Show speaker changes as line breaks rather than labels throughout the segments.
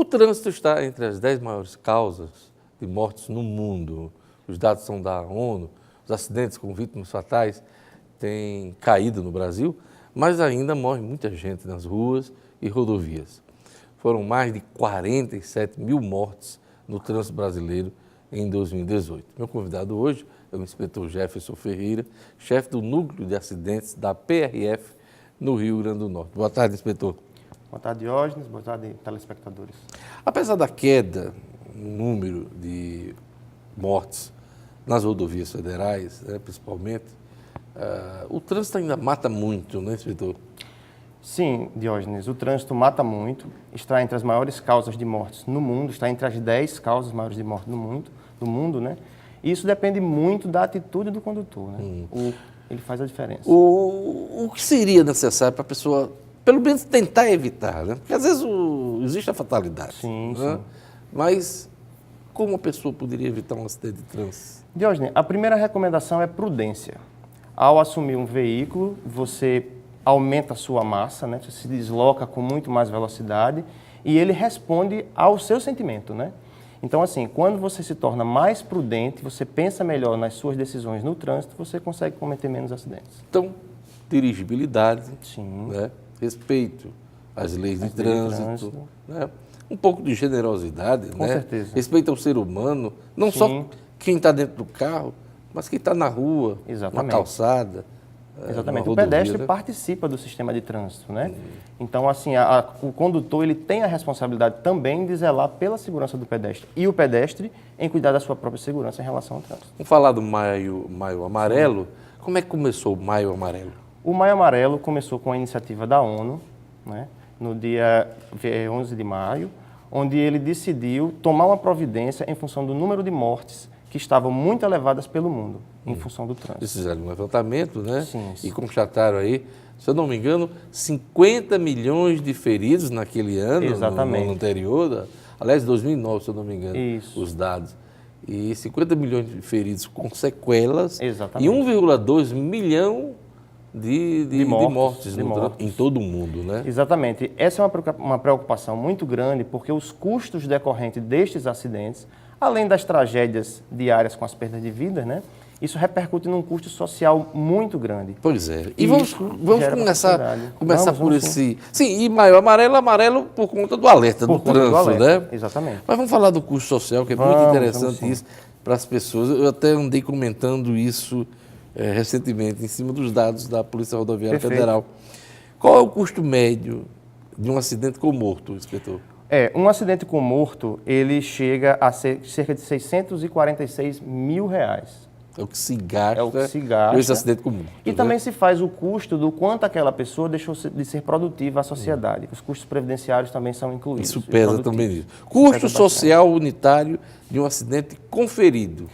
trânsito está entre as 10 maiores causas de mortes no mundo. Os dados são da ONU. Os acidentes com vítimas fatais têm caído no Brasil, mas ainda morre muita gente nas ruas e rodovias. Foram mais de 47 mil mortes no trânsito brasileiro em 2018. Meu convidado hoje é o inspetor Jefferson Ferreira, chefe do Núcleo de Acidentes da PRF no Rio Grande do Norte. Boa tarde, inspetor.
Boa tarde, Diógenes. Boa tarde, telespectadores.
Apesar da queda no número de mortes nas rodovias federais, principalmente, o trânsito ainda mata muito, né, inspetor?
Sim, Diógenes, o trânsito mata muito, está entre as maiores causas de mortes no mundo, está entre as 10 causas maiores de morte no mundo, né? E isso depende muito da atitude do condutor, né? Ele faz a diferença.
O que seria necessário para a pessoa, pelo menos, tentar evitar, né? Porque às vezes existe a fatalidade.
Sim,
né?
sim.
Mas como a pessoa poderia evitar um acidente de trânsito?
Diógenes, a primeira recomendação é prudência. Ao assumir um veículo, você aumenta a sua massa, né? Você se desloca com muito mais velocidade e ele responde ao seu sentimento, né? Então, assim, quando você se torna mais prudente, você pensa melhor nas suas decisões no trânsito, você consegue cometer menos acidentes.
Então, dirigibilidade,
Sim.
né? Respeito às leis de trânsito, né? Um pouco de generosidade,
Com
né?
certeza.
Respeito ao ser humano, não
Sim.
só quem está dentro do carro, mas quem está na rua, na
Exatamente.
calçada.
Exatamente.
Na
O pedestre
rodovia, né?
participa do sistema de trânsito, né? Então, assim, o condutor ele tem a responsabilidade também de zelar pela segurança do pedestre e o pedestre em cuidar da sua própria segurança em relação ao trânsito.
Vamos falar do Maio Amarelo. Como é que começou o Maio Amarelo?
O Maio Amarelo começou com a iniciativa da ONU, né? No dia 11 de maio, onde ele decidiu tomar uma providência em função do número de mortes que estavam muito elevadas pelo mundo, em função do trânsito.
Eles fizeram um levantamento, né?
Sim, sim.
E constataram aí, se eu não me engano, 50 milhões de feridos naquele ano,
Exatamente.
no ano anterior, aliás, 2009, se eu não me engano,
Isso.
os dados. E 50 milhões de feridos com sequelas.
Exatamente.
E 1,2 milhão de mortes em todo o mundo, né?
Exatamente. Essa é uma preocupação muito grande, porque os custos decorrentes destes acidentes, além das tragédias diárias com as perdas de vidas, né? Isso repercute num custo social muito grande.
Pois é. E
E
vamos
isso
começar
Vamos,
por
sim.
Sim, e Maio Amarelo por conta do alerta, do trânsito, né?
Exatamente.
Mas vamos falar do custo social, que é muito
Vamos
interessante
sim.
isso para as pessoas. Eu até andei comentando isso recentemente, em cima dos dados da Polícia Rodoviária
Perfeito.
Federal. Qual é o custo médio de um acidente com morto, inspetor?
Um acidente com morto, ele chega a ser cerca de R$646 mil.
É o que se gasta,
É o que se gasta.
com esse acidente com morto.
E
né?
também se faz o custo do quanto aquela pessoa deixou de ser produtiva à sociedade. Os custos previdenciários também são incluídos.
Isso
e
pesa
produtivos.
também nisso. Custo
Pesa
social unitário de um acidente conferido.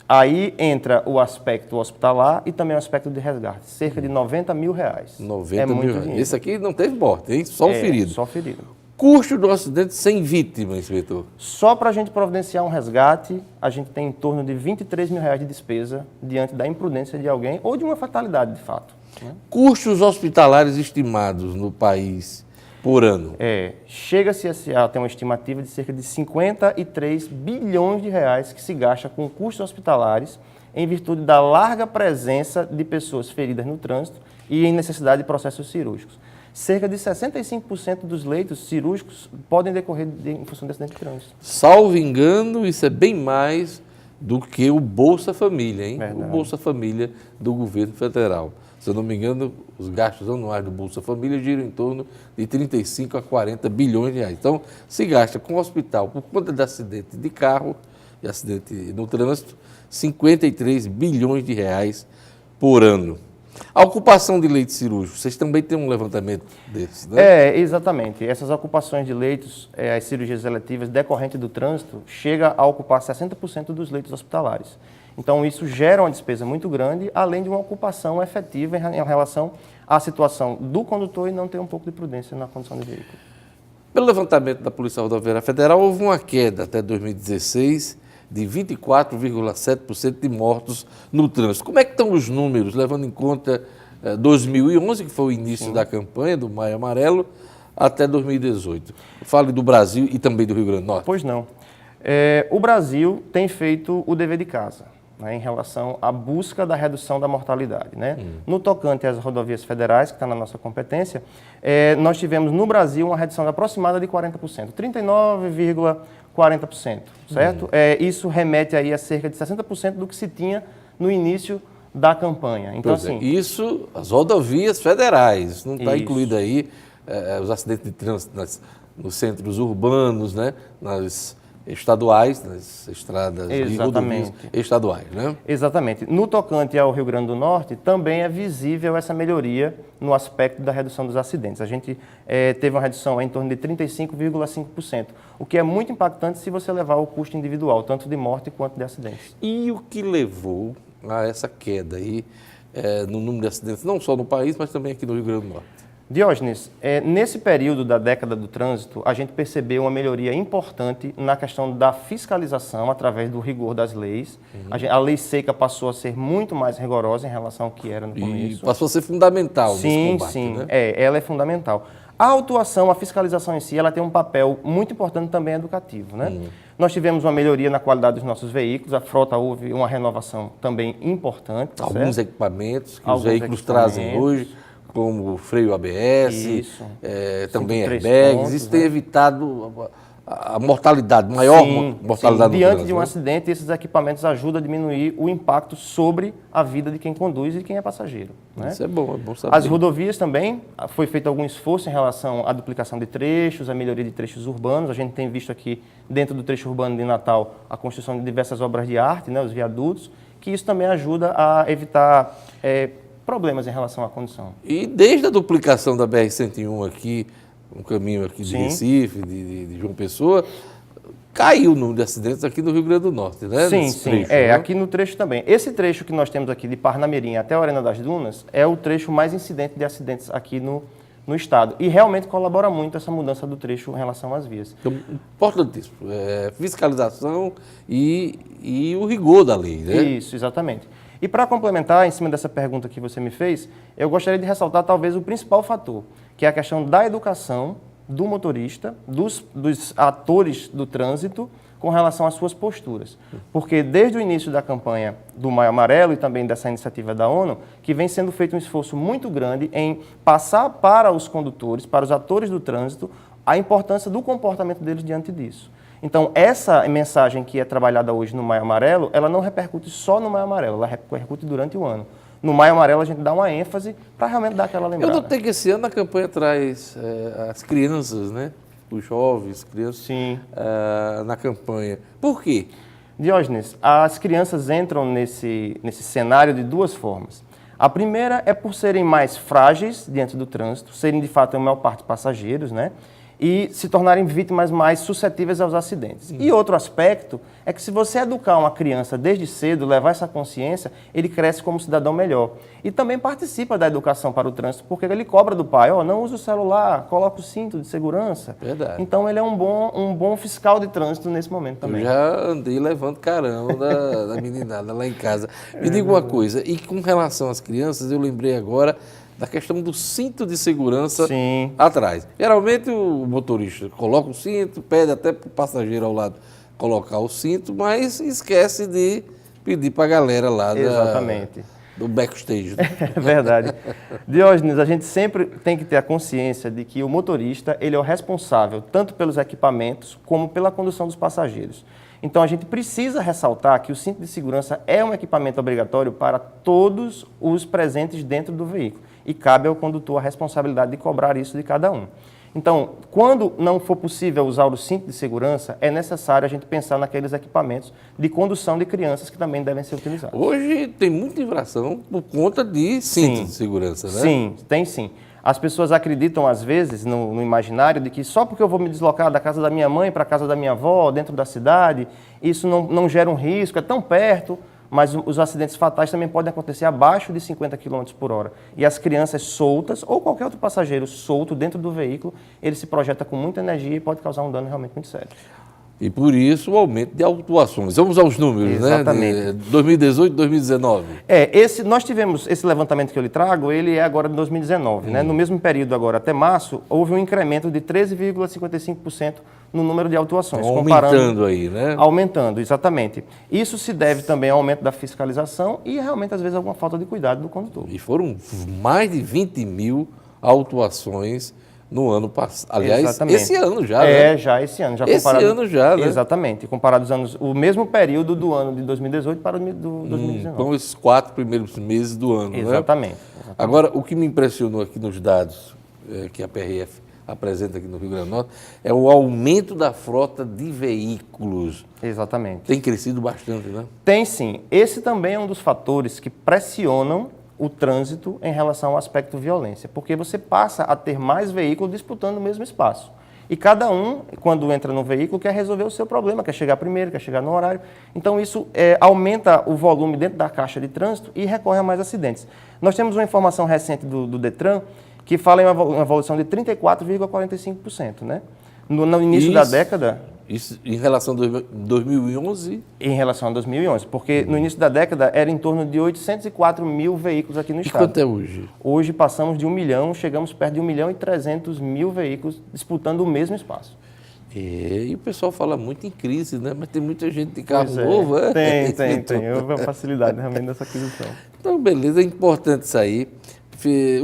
Aí entra o aspecto hospitalar e também o aspecto de resgate. Cerca de R$90 mil.
90
é
mil
muito
reais.
dinheiro.
Esse aqui não teve morte, hein? Só o ferido.
Só ferido.
Custo do acidente sem vítima, inspetor.
Só para a gente providenciar um resgate, a gente tem em torno de R$23 mil de despesa diante da imprudência de alguém ou de uma fatalidade, de fato. Né?
Custos hospitalares estimados no país por ano.
Chega-se a ter uma estimativa de cerca de R$53 bilhões que se gasta com custos hospitalares em virtude da larga presença de pessoas feridas no trânsito e em necessidade de processos cirúrgicos. Cerca de 65% dos leitos cirúrgicos podem decorrer em função desse acidente de trânsito.
Salvo engano, isso é bem mais do que o Bolsa Família, hein?
Verdade.
O Bolsa Família do governo federal. Se eu não me engano, os gastos anuais do Bolsa Família giram em torno de 35 a 40 bilhões de reais. Então, se gasta com o hospital, por conta de acidente de carro e acidente no trânsito, 53 bilhões de reais por ano. A ocupação de leitos cirúrgicos, vocês também têm um levantamento desses, né?
Exatamente. Essas ocupações de leitos, as cirurgias eletivas decorrentes do trânsito, chega a ocupar 60% dos leitos hospitalares. Então, isso gera uma despesa muito grande, além de uma ocupação efetiva em relação à situação do condutor e não ter um pouco de prudência na condução do veículo.
Pelo levantamento da Polícia Rodoviária Federal, houve uma queda até 2016 de 24,7% de mortos no trânsito. Como é que estão os números, levando em conta 2011, que foi o início da campanha do Maio Amarelo, até 2018. Fale do Brasil e também do Rio Grande do Norte.
Pois não. O Brasil tem feito o dever de casa, né, em relação à busca da redução da mortalidade. Né? No tocante às rodovias federais, que está na nossa competência, nós tivemos no Brasil uma redução aproximada de 40%, 39,40%, certo? Isso remete aí a cerca de 60% do que se tinha no início da campanha. Então, assim,
isso, as rodovias federais, não está
Isso.
incluído aí os acidentes de trânsito nos centros urbanos, né, nas estaduais, nas estradas e rodovias estaduais, né?
Exatamente. No tocante ao Rio Grande do Norte, também é visível essa melhoria no aspecto da redução dos acidentes. A gente teve uma redução em torno de 35,5%, o que é muito impactante se você levar o custo individual, tanto de morte quanto de acidentes.
E o que levou a essa queda aí no número de acidentes, não só no país, mas também aqui no Rio Grande do Norte?
Diógenes, nesse período da década do trânsito, a gente percebeu uma melhoria importante na questão da fiscalização através do rigor das leis. A lei seca passou a ser muito mais rigorosa em relação ao que era no começo.
E passou a ser fundamental nesse combate,
sim,
né?
Ela é fundamental. A autuação, a fiscalização em si, ela tem um papel muito importante também educativo, né? Nós tivemos uma melhoria na qualidade dos nossos veículos, a frota houve uma renovação também importante.
Alguns equipamentos que os veículos trazem hoje, como o freio ABS, também airbags, isso tem evitado a mortalidade, maior mortalidade no
Diante
trânsito,
de um acidente, esses equipamentos ajudam a diminuir o impacto sobre a vida de quem conduz e de quem é passageiro. Né?
Isso é bom saber.
As rodovias também, foi feito algum esforço em relação à duplicação de trechos, à melhoria de trechos urbanos. A gente tem visto aqui, dentro do trecho urbano de Natal, a construção de diversas obras de arte, né, os viadutos, que isso também ajuda a evitar problemas em relação à condução.
E desde a duplicação da BR-101 aqui, um caminho aqui de Recife, de João Pessoa, caiu o número de acidentes aqui no Rio Grande do Norte, né?
Sim,
trecho, né?
Aqui no trecho também. Esse trecho que nós temos aqui de Parnamirim até a Arena das Dunas é o trecho mais incidente de acidentes aqui no estado. E realmente colabora muito essa mudança do trecho em relação às vias.
Então, importantíssimo, fiscalização e o rigor da lei, né?
Isso, exatamente. E para complementar, em cima dessa pergunta que você me fez, eu gostaria de ressaltar talvez o principal fator, que é a questão da educação do motorista, dos atores do trânsito, com relação às suas posturas. Porque desde o início da campanha do Maio Amarelo e também dessa iniciativa da ONU, que vem sendo feito um esforço muito grande em passar para os condutores, para os atores do trânsito, a importância do comportamento deles diante disso. Então, essa mensagem que é trabalhada hoje no Maio Amarelo, ela não repercute só no Maio Amarelo, ela repercute durante o ano. No Maio Amarelo, a gente dá uma ênfase para realmente dar aquela lembrada.
Eu notei que esse ano a campanha traz as crianças, né? Os jovens, crianças, na campanha. Por quê?
Diógenes, as crianças entram nesse cenário de duas formas. A primeira é por serem mais frágeis diante do trânsito, serem de fato a maior parte passageiros, né? E se tornarem vítimas mais suscetíveis aos acidentes. E outro aspecto é que se você educar uma criança desde cedo, levar essa consciência, ele cresce como cidadão melhor. E também participa da educação para o trânsito, porque ele cobra do pai, não use o celular, coloca o cinto de segurança.
Verdade.
Então ele é um bom fiscal de trânsito nesse momento também.
Eu já andei levando carão da meninada lá em casa. Me diga uma coisa, e com relação às crianças, eu lembrei agora da questão do cinto de segurança atrás. Geralmente o motorista coloca o cinto, pede até para o passageiro ao lado colocar o cinto, mas esquece de pedir para a galera lá do backstage.
É verdade. Diógenes, a gente sempre tem que ter a consciência de que o motorista ele é o responsável tanto pelos equipamentos como pela condução dos passageiros. Então, a gente precisa ressaltar que o cinto de segurança é um equipamento obrigatório para todos os presentes dentro do veículo e cabe ao condutor a responsabilidade de cobrar isso de cada um. Então, quando não for possível usar o cinto de segurança, é necessário a gente pensar naqueles equipamentos de condução de crianças que também devem ser utilizados.
Hoje tem muita infração por conta de cinto de segurança, né?
Sim, tem sim. As pessoas acreditam, às vezes, no imaginário de que só porque eu vou me deslocar da casa da minha mãe para a casa da minha avó, dentro da cidade, isso não gera um risco, é tão perto, mas os acidentes fatais também podem acontecer abaixo de 50 km por hora. E as crianças soltas, ou qualquer outro passageiro solto dentro do veículo, ele se projeta com muita energia e pode causar um dano realmente muito sério.
E por isso o aumento de autuações. Vamos aos números,
Exatamente.
né? De 2018 e 2019.
Nós tivemos esse levantamento que eu lhe trago, ele é agora de 2019, né? No mesmo período agora até março, houve um incremento de 13,55% no número de autuações.
Então, aumentando aí, né?
Aumentando, exatamente. Isso se deve também ao aumento da fiscalização e realmente, às vezes, alguma falta de cuidado do condutor.
E foram mais de 20 mil autuações no ano passado. Aliás,
Exatamente.
esse ano já, né?
Já esse ano. Já
Esse ano já, né?
Exatamente. Comparado os anos, o mesmo período do ano de 2018 para o de 2019.
Então, esses 4 primeiros meses do ano,
Exatamente.
né? Agora, o que me impressionou aqui nos dados que a PRF apresenta aqui no Rio Grande do Norte é o aumento da frota de veículos.
Exatamente.
Tem crescido bastante, né?
Tem sim. Esse também é um dos fatores que pressionam o trânsito em relação ao aspecto violência, porque você passa a ter mais veículos disputando o mesmo espaço. E cada um, quando entra no veículo, quer resolver o seu problema, quer chegar primeiro, quer chegar no horário. Então, isso aumenta o volume dentro da caixa de trânsito e recorre a mais acidentes. Nós temos uma informação recente do Detran que fala em uma evolução de 34,45%, né? No início da década...
Isso em relação a 2011?
Em relação a 2011, porque no início da década era em torno de 804 mil veículos aqui no estado.
E quanto é hoje?
Hoje passamos de 1 milhão, chegamos perto de 1.300.000 veículos disputando o mesmo espaço.
E o pessoal fala muito em crise, né? Mas tem muita gente de carro novo, né?
Tem. Houve uma facilidade realmente nessa aquisição.
Então, beleza, é importante isso aí.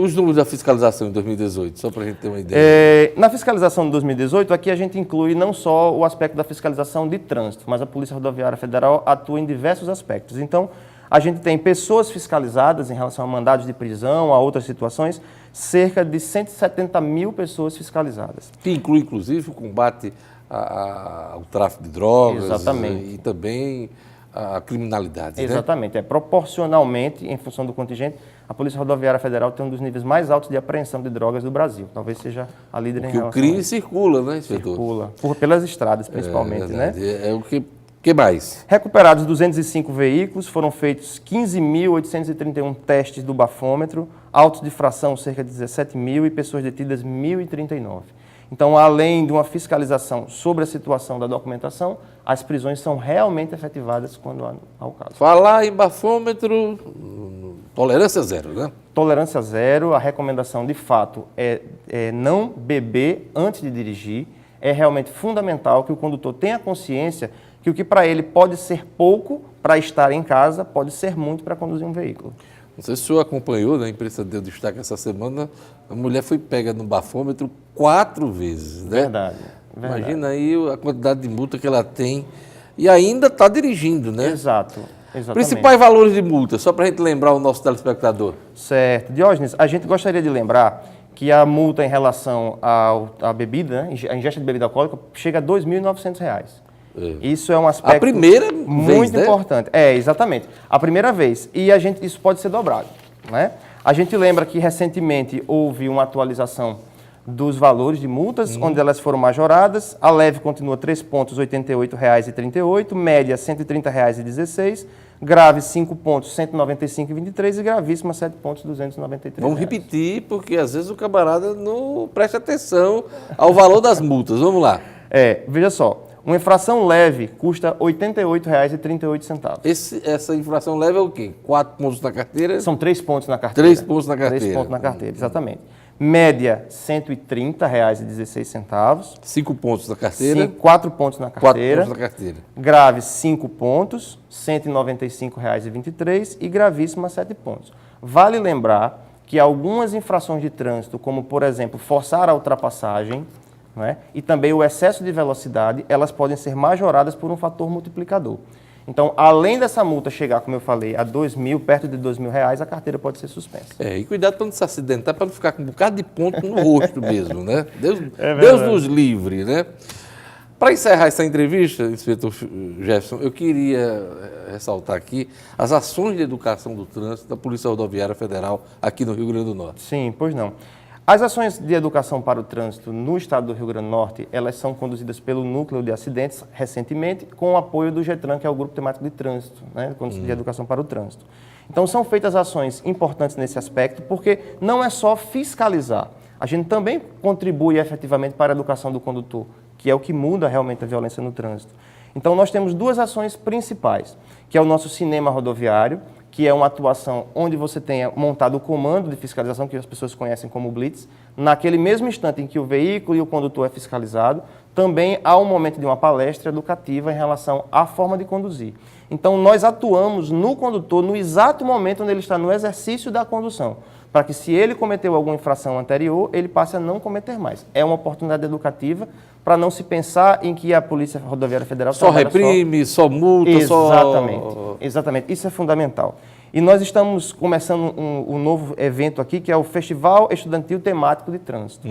Os números da fiscalização em 2018, só para a gente ter uma ideia.
Na fiscalização de 2018, aqui a gente inclui não só o aspecto da fiscalização de trânsito, mas a Polícia Rodoviária Federal atua em diversos aspectos. Então, a gente tem pessoas fiscalizadas em relação a mandados de prisão, a outras situações, cerca de 170 mil pessoas fiscalizadas.
Que inclui, inclusive, o combate ao tráfico de drogas.
Exatamente.
E também a criminalidade.
Exatamente.
Né?
Proporcionalmente, em função do contingente, a Polícia Rodoviária Federal tem um dos níveis mais altos de apreensão de drogas do Brasil. Talvez seja a líder em relação
a isso. Porque o crime circula, né, inspetor?
Circula. Pelas estradas, principalmente, né?
É o que mais?
Recuperados 205 veículos, foram feitos 15.831 testes do bafômetro, autos de fração cerca de 17 mil e pessoas detidas 1.039. Então, além de uma fiscalização sobre a situação da documentação, as prisões são realmente efetivadas quando há o caso.
Falar em bafômetro, tolerância zero, né?
Tolerância zero, a recomendação de fato é não beber antes de dirigir. É realmente fundamental que o condutor tenha consciência que o que para ele pode ser pouco para estar em casa, pode ser muito para conduzir um veículo.
Não sei se o senhor acompanhou, né? A imprensa deu destaque essa semana, a mulher foi pega no bafômetro 4 vezes, né?
Verdade.
Imagina aí a quantidade de multa que ela tem e ainda está dirigindo, né?
Exato. Exatamente.
Principais valores de multa, só para a gente lembrar o nosso telespectador.
Certo. Diógenes, a gente gostaria de lembrar que a multa em relação à bebida, né, a ingesta de bebida alcoólica, chega a R$ 2.900. Isso é um aspecto
a primeira
muito
vez,
importante. Exatamente. A primeira vez. E isso pode ser dobrado, né? A gente lembra que recentemente houve uma atualização dos valores de multas, onde elas foram majoradas. A leve continua R$ 3,88,38, média R$ 130,16, grave 5 pontos, R$ 195,23 e gravíssima 7 pontos, R$ 293.
Vamos repetir, porque às vezes o camarada não presta atenção ao valor das multas. Vamos lá.
Veja só. Uma infração leve custa R$ 88,38.
Essa infração leve é o quê? 4 pontos na carteira?
São 3 pontos na carteira.
3 pontos na carteira.
3 pontos na carteira, exatamente. Média, R$ 130,16.
5 pontos na carteira.
4 pontos na carteira.
4 pontos na carteira.
Grave, 5 pontos, R$ 195,23 e gravíssima, 7 pontos. Vale lembrar que algumas infrações de trânsito, como, por exemplo, forçar a ultrapassagem, não é? E também o excesso de velocidade, elas podem ser majoradas por um fator multiplicador. Então, além dessa multa chegar, como eu falei, a perto de R$ 2.000, a carteira pode ser suspensa.
E cuidado para não se acidentar, para não ficar com um bocado de ponto no rosto mesmo, né? Deus nos livre, né? Para encerrar essa entrevista, inspetor Jefferson, eu queria ressaltar aqui as ações de educação do trânsito da Polícia Rodoviária Federal aqui no Rio Grande do Norte.
Sim, pois não. As ações de educação para o trânsito no estado do Rio Grande do Norte, elas são conduzidas pelo Núcleo de Acidentes, recentemente, com o apoio do GETRAN, que é o Grupo Temático de Trânsito, né, de Educação para o Trânsito. Então, são feitas ações importantes nesse aspecto, porque não é só fiscalizar. A gente também contribui efetivamente para a educação do condutor, que é o que muda realmente a violência no trânsito. Então, nós temos duas ações principais, que é o nosso cinema rodoviário, que é uma atuação onde você tenha montado o comando de fiscalização, que as pessoas conhecem como Blitz. Naquele mesmo instante em que o veículo e o condutor é fiscalizado, também há um momento de uma palestra educativa em relação à forma de conduzir. Então, nós atuamos no condutor no exato momento onde ele está no exercício da condução, para que, se ele cometeu alguma infração anterior, ele passe a não cometer mais. É uma oportunidade educativa para não se pensar em que a Polícia Rodoviária Federal
só reprime, só multa,
Exatamente, isso é fundamental. E nós estamos começando um novo evento aqui, que é o Festival Estudantil Temático de Trânsito.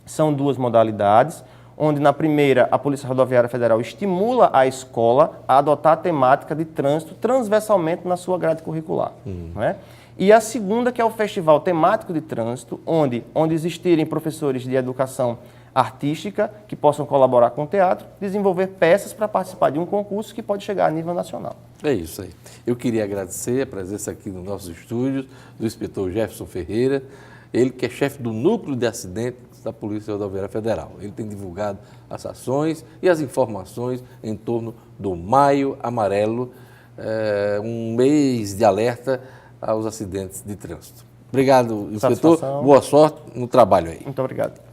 São duas modalidades, onde na primeira a Polícia Rodoviária Federal estimula a escola a adotar a temática de trânsito transversalmente na sua grade curricular. Não é? E a segunda, que é o Festival Temático de Trânsito, onde existirem professores de educação artística que possam colaborar com o teatro, desenvolver peças para participar de um concurso que pode chegar a nível nacional.
É isso aí. Eu queria agradecer a presença aqui nos nossos estúdios do inspetor Jefferson Ferreira, ele que é chefe do Núcleo de Acidentes da Polícia Rodoviária Federal. Ele tem divulgado as ações e as informações em torno do Maio Amarelo, um mês de alerta aos acidentes de trânsito. Obrigado, inspetor. Boa sorte no trabalho aí.
Muito obrigado.